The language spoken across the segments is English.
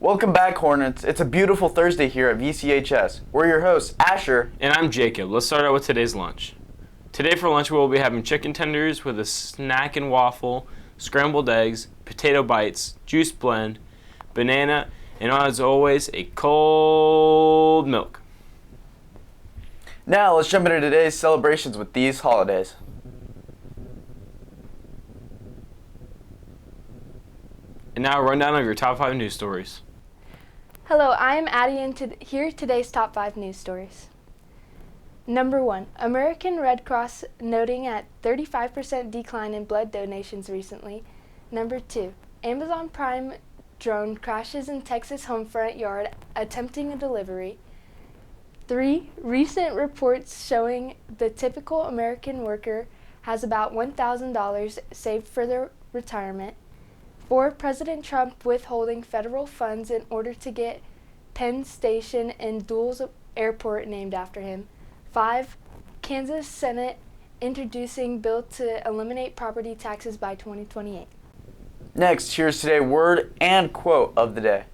Welcome back, Hornets. It's a beautiful Thursday here at VCHS. We're your hosts, Asher. And I'm Jacob. Let's start out with today's lunch. Today for lunch we'll be having chicken tenders with a snack and waffle, scrambled eggs, potato bites, juice blend, banana, and as always, a cold milk. Now let's jump into today's celebrations with these holidays. And now a rundown of your top 5 news stories. Hello, I'm Addie, and here are today's top 5 news stories. Number 1, American Red Cross noting a 35% decline in blood donations recently. Number 2, Amazon Prime drone crashes in Texas home front yard attempting a delivery. 3, recent reports showing the typical American worker has about $1,000 saved for their retirement. 4, President Trump withholding federal funds in order to get Penn Station and Dulles Airport named after him. 5, Kansas Senate introducing bill to eliminate property taxes by 2028. Next, here's today's word and quote of the day.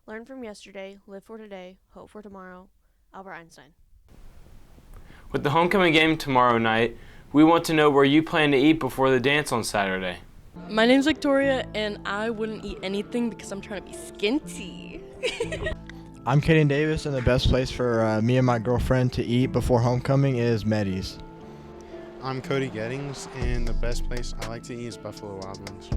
Learn from yesterday, live for today, hope for tomorrow. Albert Einstein. With the homecoming game tomorrow night, we want to know where you plan to eat before the dance on Saturday. My name's Victoria, and I wouldn't eat anything because I'm trying to be skinty. I'm Kaden Davis, and the best place for me and my girlfriend to eat before homecoming is Meddy's. I'm Cody Gettings, and the best place I like to eat is Buffalo Wild Wings.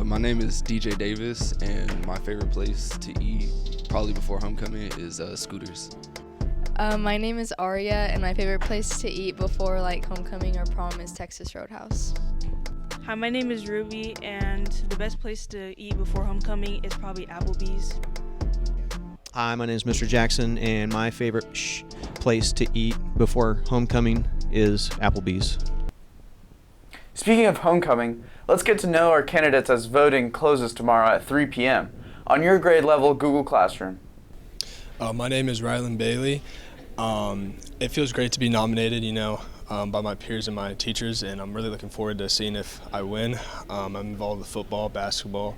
My name is DJ Davis, and my favorite place to eat probably before homecoming is Scooters. My name is Aria, and my favorite place to eat before homecoming or prom is Texas Roadhouse. Hi, my name is Ruby, and the best place to eat before homecoming is probably Applebee's. Hi, my name is Mr. Jackson, and my favorite place to eat before homecoming is Applebee's. Speaking of homecoming, let's get to know our candidates as voting closes tomorrow at 3 p.m. on your grade level Google Classroom. My name is Rylan Bailey. It feels great to be nominated, by my peers and my teachers, and I'm really looking forward to seeing if I win. I'm involved with football, basketball,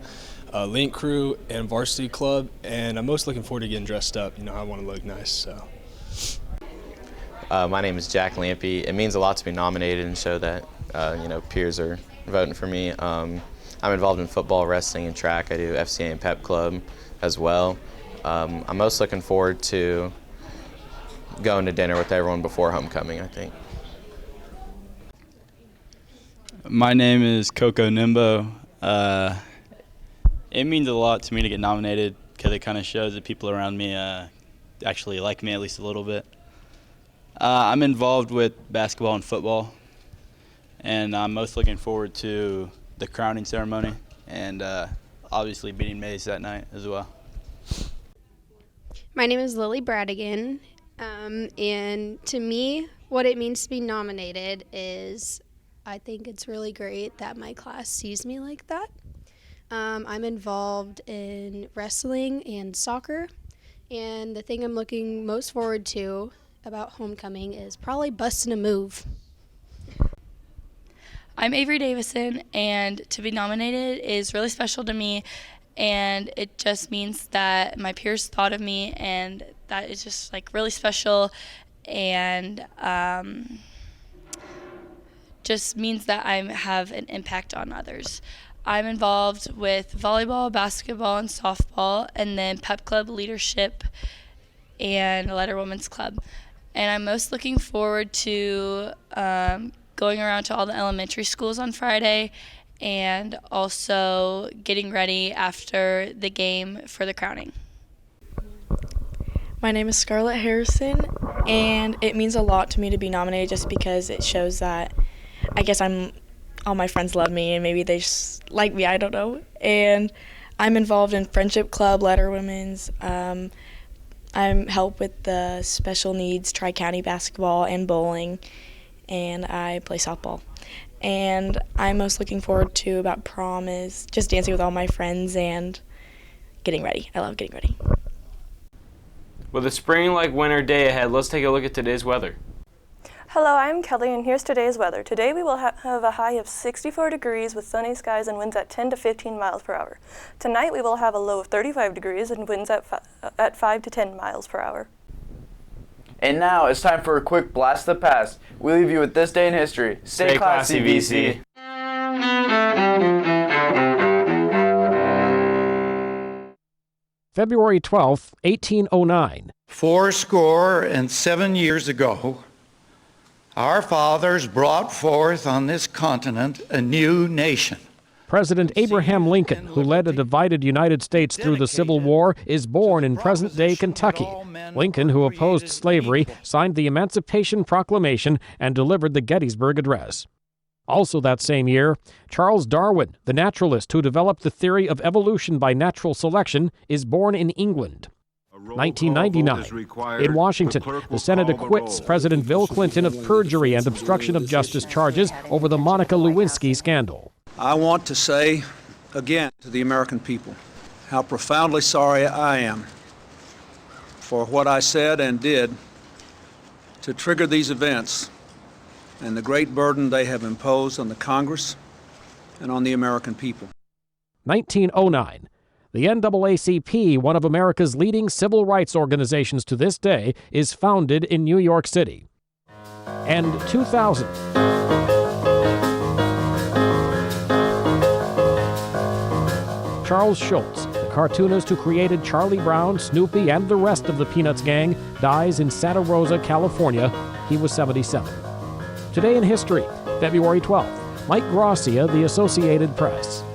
link crew, and varsity club, and I'm most looking forward to getting dressed up. I want to look nice. So. My name is Jack Lampy. It means a lot to be nominated and show that peers are voting for me. I'm involved in football, wrestling, and track. I do FCA and Pep Club as well. I'm most looking forward to going to dinner with everyone before homecoming, I think. My name is Coco Nimbo. It means a lot to me to get nominated because it kind of shows that people around me actually like me at least a little bit. I'm involved with basketball and football, and I'm most looking forward to the crowning ceremony and obviously beating Mays that night as well. My name is Lily Bradigan, and to me, what it means to be nominated is I think it's really great that my class sees me like that. I'm involved in wrestling and soccer, and the thing I'm looking most forward to about homecoming is probably busting a move. I'm Avery Davison, and to be nominated is really special to me, and it just means that my peers thought of me, and that is just really special, and just means that I have an impact on others. I'm involved with volleyball, basketball, and softball, and then Pep Club leadership and Letter Women's Club. And I'm most looking forward to going around to all the elementary schools on Friday and also getting ready after the game for the crowning. My name is Scarlett Harrison, and it means a lot to me to be nominated just because it shows that I guess all my friends love me and maybe they just like me, I don't know. And I'm involved in Friendship Club, Letter Women's. I'm help with the special needs Tri-County basketball and bowling, and I play softball. And I'm most looking forward to about prom is just dancing with all my friends and getting ready. I love getting ready. With a spring-like winter day ahead, let's take a look at today's weather. Hello, I'm Kelly, and here's today's weather. Today we will have a high of 64 degrees with sunny skies and winds at 10 to 15 miles per hour. Tonight we will have a low of 35 degrees and winds at 5 to 10 miles per hour. And now it's time for a quick blast of the past. We leave you with this day in history. Stay classy, VC. February 12th, 1809. 77 years ago, our fathers brought forth on this continent a new nation. President Abraham Lincoln, who led a divided United States through the Civil War, is born in present-day Kentucky. Lincoln, who opposed slavery, signed the Emancipation Proclamation and delivered the Gettysburg Address. Also that same year, Charles Darwin, the naturalist who developed the theory of evolution by natural selection, is born in England. 1999. In Washington, the Senate acquits President Bill Clinton of perjury and obstruction of justice charges over the Monica Lewinsky scandal. I want to say again to the American people how profoundly sorry I am for what I said and did to trigger these events and the great burden they have imposed on the Congress and on the American people. 1909. The NAACP, one of America's leading civil rights organizations to this day, is founded in New York City. And 2000. Charles Schulz, the cartoonist who created Charlie Brown, Snoopy, and the rest of the Peanuts gang, dies in Santa Rosa, California. He was 77. Today in history, February 12th, Mike Gracia, The Associated Press.